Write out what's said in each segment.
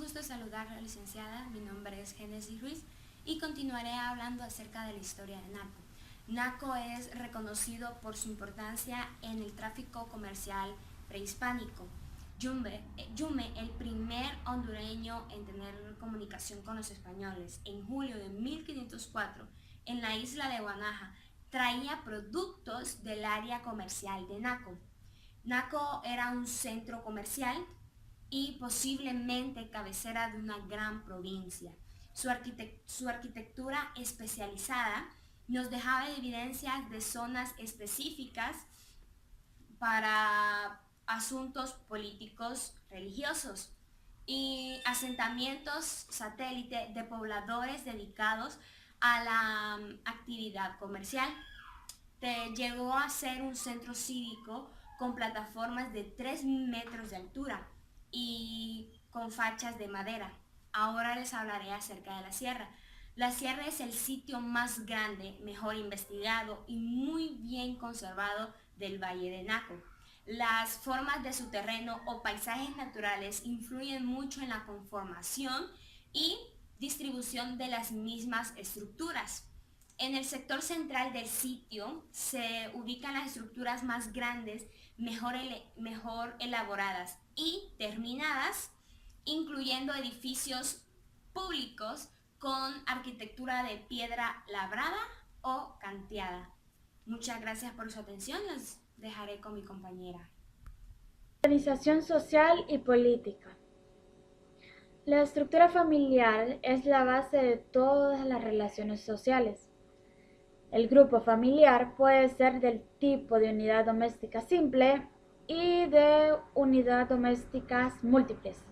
gusto saludarla, licenciada. Mi nombre es Génesis Ruiz y continuaré hablando acerca de la historia de Naco. Naco es reconocido por su importancia en el tráfico comercial prehispánico. Yume, el primer hondureño en tener comunicación con los españoles, en julio de 1504, en la isla de Guanaja, traía productos del área comercial de Naco. Naco era un centro comercial y posiblemente cabecera de una gran provincia. Su arquitectura especializada nos dejaba evidencias de zonas específicas para asuntos políticos religiosos y asentamientos satélite de pobladores dedicados a la actividad comercial. Llegó a ser un centro cívico con plataformas de 3 metros de altura y con fachas de madera. Ahora les hablaré acerca de la sierra. La sierra es el sitio más grande, mejor investigado y muy bien conservado del Valle de Naco. Las formas de su terreno o paisajes naturales influyen mucho en la conformación y distribución de las mismas estructuras. En el sector central del sitio se ubican las estructuras más grandes, mejor elaboradas y terminadas, incluyendo edificios públicos con arquitectura de piedra labrada o canteada. Muchas gracias por su atención. Los dejaré con mi compañera. Organización social y política. La estructura familiar es la base de todas las relaciones sociales. El grupo familiar puede ser del tipo de unidad doméstica simple y de unidad domésticas múltiples.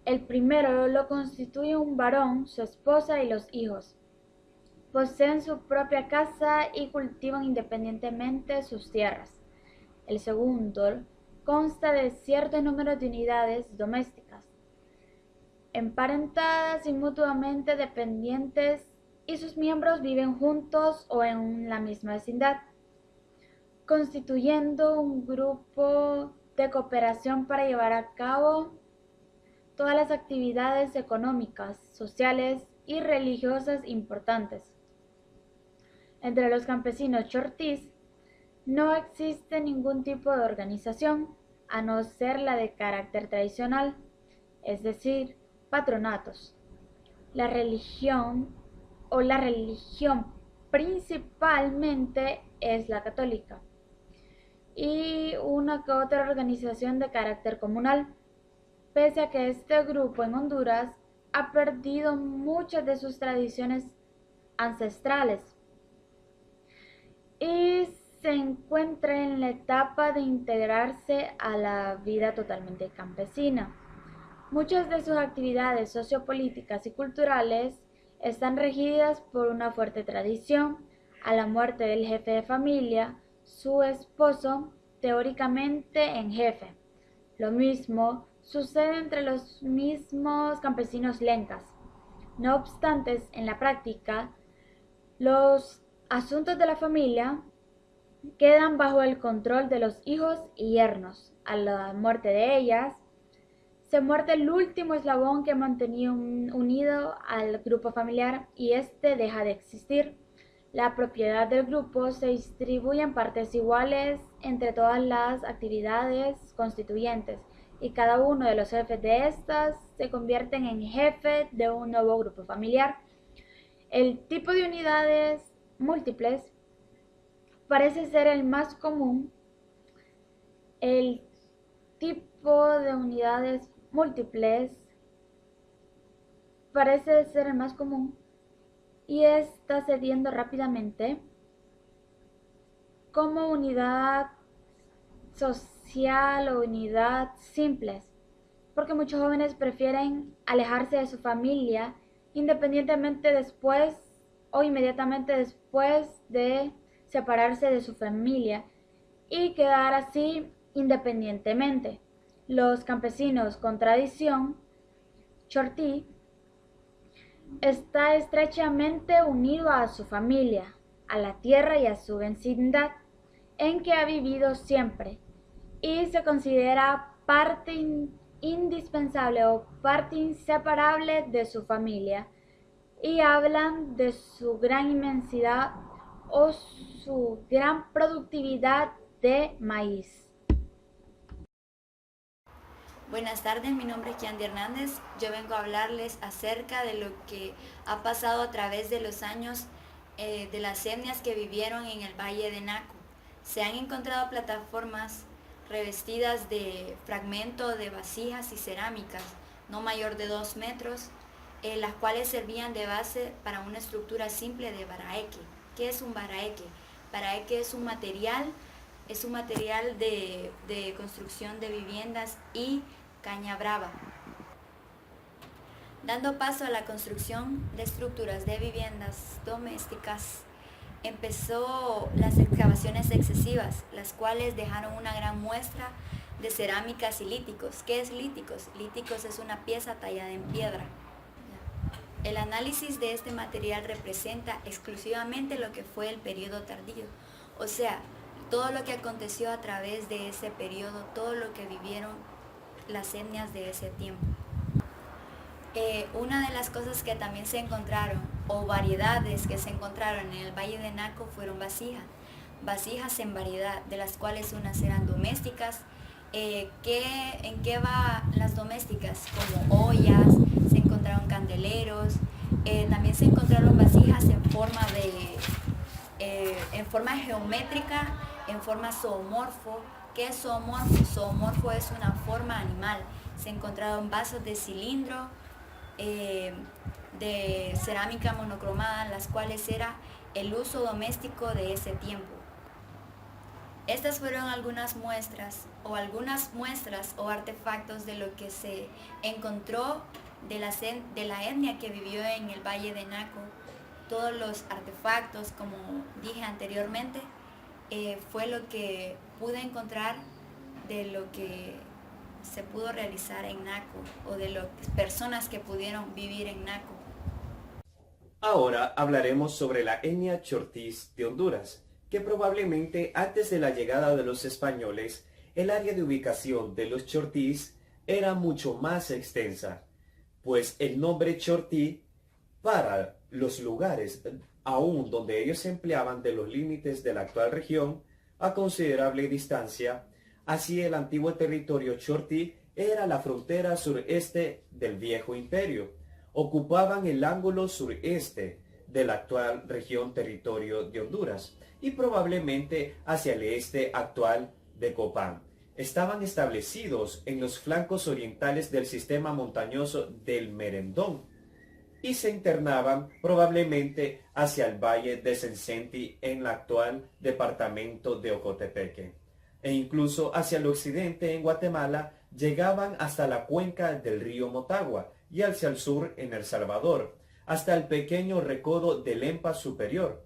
El primero lo constituye un varón, su esposa y los hijos. Poseen su propia casa y cultivan independientemente sus tierras. El segundo consta de cierto número de unidades domésticas, emparentadas y mutuamente dependientes, y sus miembros viven juntos o en la misma vecindad, constituyendo un grupo de cooperación para llevar a cabo todas las actividades económicas, sociales y religiosas importantes. Entre los campesinos chortís no existe ningún tipo de organización, a no ser la de carácter tradicional, es decir, patronatos. La religión principalmente es la católica y una que otra organización de carácter comunal, pese a que este grupo en Honduras ha perdido muchas de sus tradiciones ancestrales y se encuentra en la etapa de integrarse a la vida totalmente campesina. Muchas de sus actividades sociopolíticas y culturales están regidas por una fuerte tradición. A la muerte del jefe de familia, su esposo, teóricamente en jefe. Lo mismo sucede entre los mismos campesinos lencas. No obstante, en la práctica, los asuntos de la familia quedan bajo el control de los hijos y yernos. A la muerte de ellas, se muerde el último eslabón que mantenía unido al grupo familiar y este deja de existir. La propiedad del grupo se distribuye en partes iguales entre todas las actividades constituyentes y cada uno de los jefes de estas se convierten en jefe de un nuevo grupo familiar. El tipo de unidades múltiples parece ser el más común. El tipo de unidades múltiples parece ser el más común y está cediendo rápidamente como unidad social o unidad simples, porque muchos jóvenes prefieren alejarse de su familia independientemente después o inmediatamente después de separarse de su familia y quedar así independientemente. Los campesinos con tradición chortí está estrechamente unido a su familia, a la tierra y a su vecindad en que ha vivido siempre y se considera parte indispensable o parte inseparable de su familia y hablan de su gran inmensidad o su gran productividad de maíz. Buenas tardes, mi nombre es Kiandy Hernández. Yo vengo a hablarles acerca de lo que ha pasado a través de los años de las etnias que vivieron en el Valle de Naco. Se han encontrado plataformas revestidas de fragmentos de vasijas y cerámicas, no mayor de 2 metros, las cuales servían de base para una estructura simple de baraeque. ¿Qué es un baraeque? Baraeque es un material de construcción de viviendas y caña brava. Dando paso a la construcción de estructuras de viviendas domésticas, empezó las excavaciones excesivas, las cuales dejaron una gran muestra de cerámicas y líticos. ¿Qué es líticos? Líticos es una pieza tallada en piedra. El análisis de este material representa exclusivamente lo que fue el periodo tardío, o sea, todo lo que aconteció a través de ese periodo, todo lo que vivieron las etnias de ese tiempo. Una de las cosas que también se encontraron, o variedades que se encontraron en el Valle de Naco, fueron vasijas en variedad, de las cuales unas eran domésticas. ¿En qué va las domésticas? Como ollas, se encontraron candeleros, también se encontraron vasijas en forma geométrica, en forma zoomorfo. ¿Qué es zoomorfo? Zoomorfo es una forma animal. Se encontraron vasos de cilindro, de cerámica monocromada, las cuales era el uso doméstico de ese tiempo. Estas fueron algunas muestras o artefactos de lo que se encontró de la etnia que vivió en el Valle de Naco. Todos los artefactos, como dije anteriormente, fue lo que pude encontrar de lo que se pudo realizar en Naco o de las personas que pudieron vivir en Naco. Ahora hablaremos sobre la etnia chortís de Honduras, que probablemente antes de la llegada de los españoles, el área de ubicación de los chortís era mucho más extensa, pues el nombre chortí para los lugares aún donde ellos se empleaban de los límites de la actual región a considerable distancia. Así el antiguo territorio chortí era la frontera sureste del viejo imperio. Ocupaban el ángulo sureste de la actual región territorio de Honduras y probablemente hacia el este actual de Copán. Estaban establecidos en los flancos orientales del sistema montañoso del Merendón y se internaban probablemente hacia el valle de Sencenti en el actual departamento de Ocotepeque. E incluso hacia el occidente en Guatemala llegaban hasta la cuenca del río Motagua y hacia el sur en El Salvador, hasta el pequeño recodo del Lempa Superior.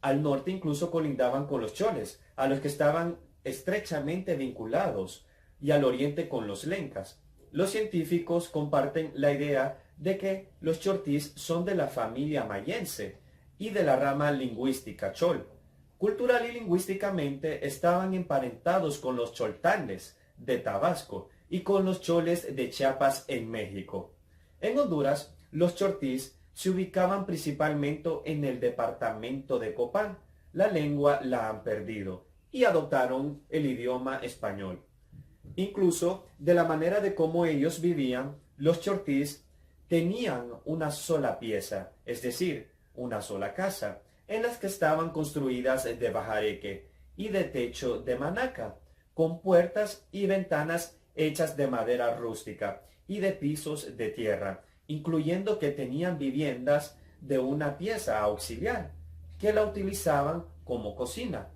Al norte incluso colindaban con los choles, a los que estaban estrechamente vinculados, y al oriente con los lencas. Los científicos comparten la idea de que los chortís son de la familia mayense y de la rama lingüística chol. Cultural y lingüísticamente estaban emparentados con los choltanes de Tabasco y con los choles de Chiapas en México. En Honduras, los chortís se ubicaban principalmente en el departamento de Copán. La lengua la han perdido y adoptaron el idioma español. Incluso de la manera de cómo ellos vivían, los chortís tenían una sola pieza, es decir, una sola casa, en las que estaban construidas de bajareque y de techo de manaca, con puertas y ventanas hechas de madera rústica y de pisos de tierra, incluyendo que tenían viviendas de una pieza auxiliar, que la utilizaban como cocina.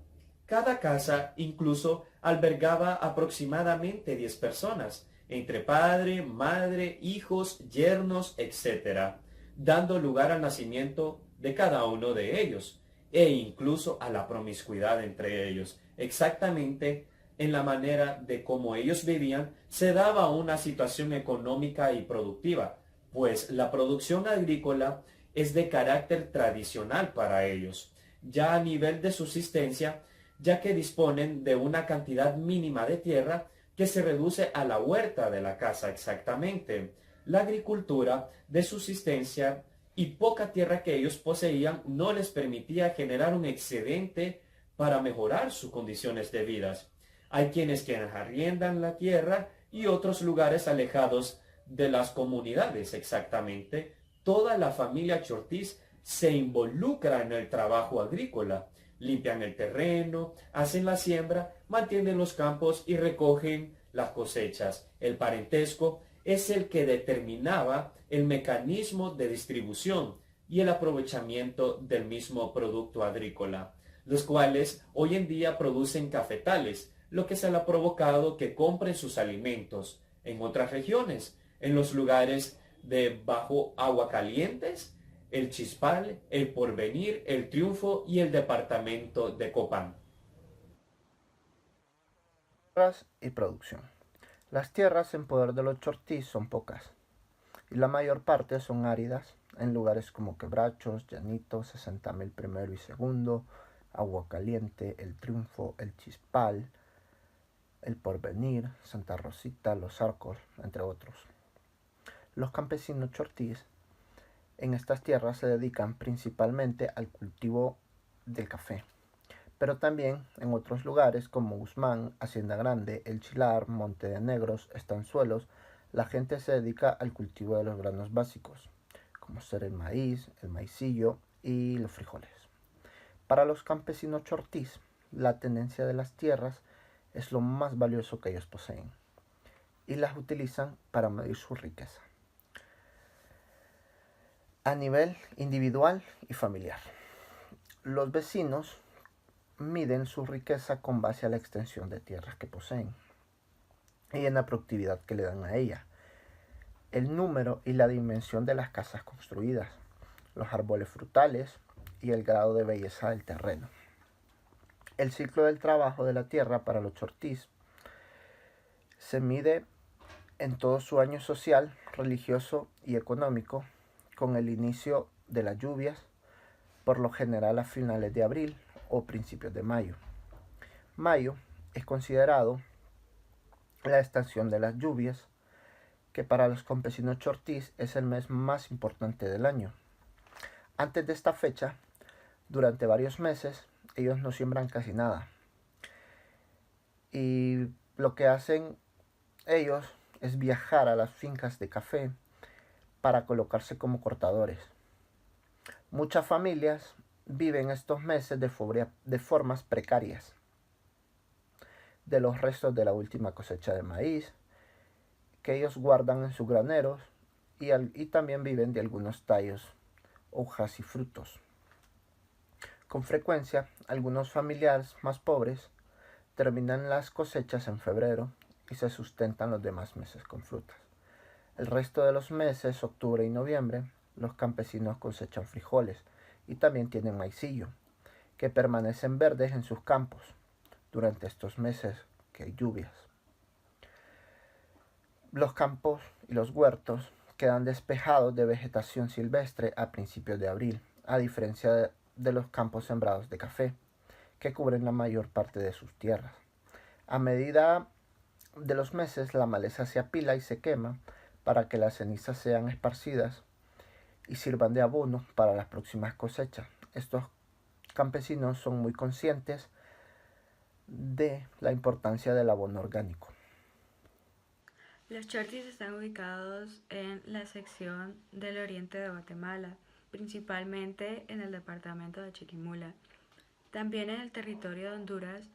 Cada casa incluso albergaba aproximadamente 10 personas, entre padre, madre, hijos, yernos, etc., dando lugar al nacimiento de cada uno de ellos, e incluso a la promiscuidad entre ellos. Exactamente en la manera de cómo ellos vivían, se daba una situación económica y productiva, pues la producción agrícola es de carácter tradicional para ellos, ya a nivel de subsistencia, ya que disponen de una cantidad mínima de tierra que se reduce a la huerta de la casa exactamente. La agricultura de subsistencia y poca tierra que ellos poseían no les permitía generar un excedente para mejorar sus condiciones de vida. Hay quienes arriendan la tierra y otros lugares alejados de las comunidades exactamente. Toda la familia Chortiz se involucra en el trabajo agrícola. Limpian el terreno, hacen la siembra, mantienen los campos y recogen las cosechas. El parentesco es el que determinaba el mecanismo de distribución y el aprovechamiento del mismo producto agrícola, los cuales hoy en día producen cafetales, lo que se le ha provocado que compren sus alimentos en otras regiones, en los lugares de bajo agua calientes, el Chispal, el Porvenir, el Triunfo y el departamento de Copán. Tierras y producción. Las tierras en poder de los Chortís son pocas y la mayor parte son áridas en lugares como Quebrachos, Llanitos, 60.000 primero y segundo, Agua Caliente, el Triunfo, el Chispal, el Porvenir, Santa Rosita, Los Arcos, entre otros. Los campesinos Chortís en estas tierras se dedican principalmente al cultivo del café, pero también en otros lugares como Guzmán, Hacienda Grande, El Chilar, Monte de Negros, Estanzuelos, la gente se dedica al cultivo de los granos básicos, como ser el maíz, el maicillo y los frijoles. Para los campesinos Chortís, la tenencia de las tierras es lo más valioso que ellos poseen y las utilizan para medir su riqueza a nivel individual y familiar. Los vecinos miden su riqueza con base a la extensión de tierras que poseen y en la productividad que le dan a ella, el número y la dimensión de las casas construidas, los árboles frutales y el grado de belleza del terreno. El ciclo del trabajo de la tierra para los Chortís se mide en todo su año social, religioso y económico, con el inicio de las lluvias, por lo general a finales de abril o principios de mayo. Mayo es considerado la estación de las lluvias, que para los campesinos Chortís es el mes más importante del año. Antes de esta fecha, durante varios meses, ellos no siembran casi nada. Y lo que hacen ellos es viajar a las fincas de café para colocarse como cortadores. Muchas familias viven estos meses de formas precarias, de los restos de la última cosecha de maíz, que ellos guardan en sus graneros y también viven de algunos tallos, hojas y frutos. Con frecuencia, algunos familiares más pobres terminan las cosechas en febrero y se sustentan los demás meses con frutas. El resto de los meses, octubre y noviembre, los campesinos cosechan frijoles y también tienen maicillo, que permanecen verdes en sus campos durante estos meses que hay lluvias. Los campos y los huertos quedan despejados de vegetación silvestre a principios de abril, a diferencia de los campos sembrados de café, que cubren la mayor parte de sus tierras. A medida de los meses, la maleza se apila y se quema para que las cenizas sean esparcidas y sirvan de abono para las próximas cosechas. Estos campesinos son muy conscientes de la importancia del abono orgánico. Los Chortís están ubicados en la sección del oriente de Guatemala, principalmente en el departamento de Chiquimula, también en el territorio de Honduras,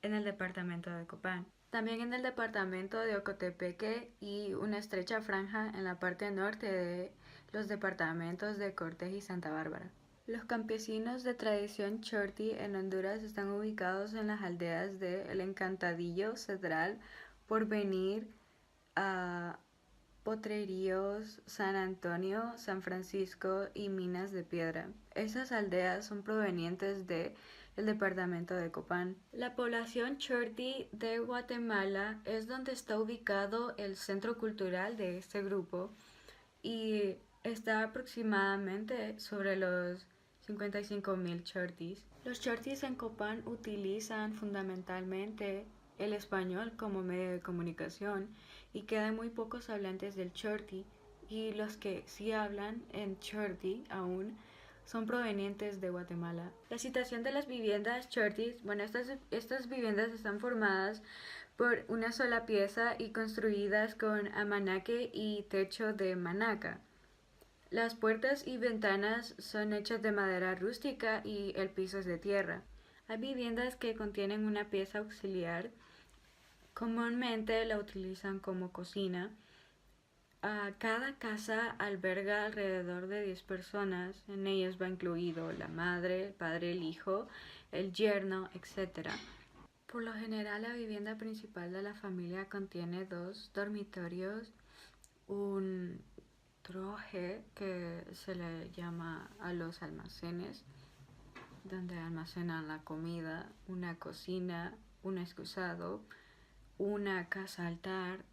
en el departamento de Copán, también en el departamento de Ocotepeque y una estrecha franja en la parte norte de los departamentos de Cortés y Santa Bárbara. Los campesinos de tradición Chortí en Honduras están ubicados en las aldeas de El Encantadillo, Cedral, Porvenir, Potreríos, San Antonio, San Francisco y Minas de Piedra. Esas aldeas son provenientes del departamento de Copán. La población Chortí de Guatemala es donde está ubicado el centro cultural de este grupo y está aproximadamente sobre los 55.000 Chortís. Los Chortís en Copán utilizan fundamentalmente el español como medio de comunicación y quedan muy pocos hablantes del chorti, y los que sí hablan en chorti aún son provenientes de Guatemala. La situación de las viviendas chortis, bueno, estas viviendas están formadas por una sola pieza y construidas con amanaque y techo de manaca. Las puertas y ventanas son hechas de madera rústica y el piso es de tierra. Hay viviendas que contienen una pieza auxiliar, comúnmente la utilizan como cocina. Cada casa alberga alrededor de 10 personas, en ellas va incluido la madre, el padre, el hijo, el yerno, etc. Por lo general, la vivienda principal de la familia contiene 2 dormitorios, un troje que se le llama a los almacenes, donde almacenan la comida, una cocina, un excusado, una casa altar,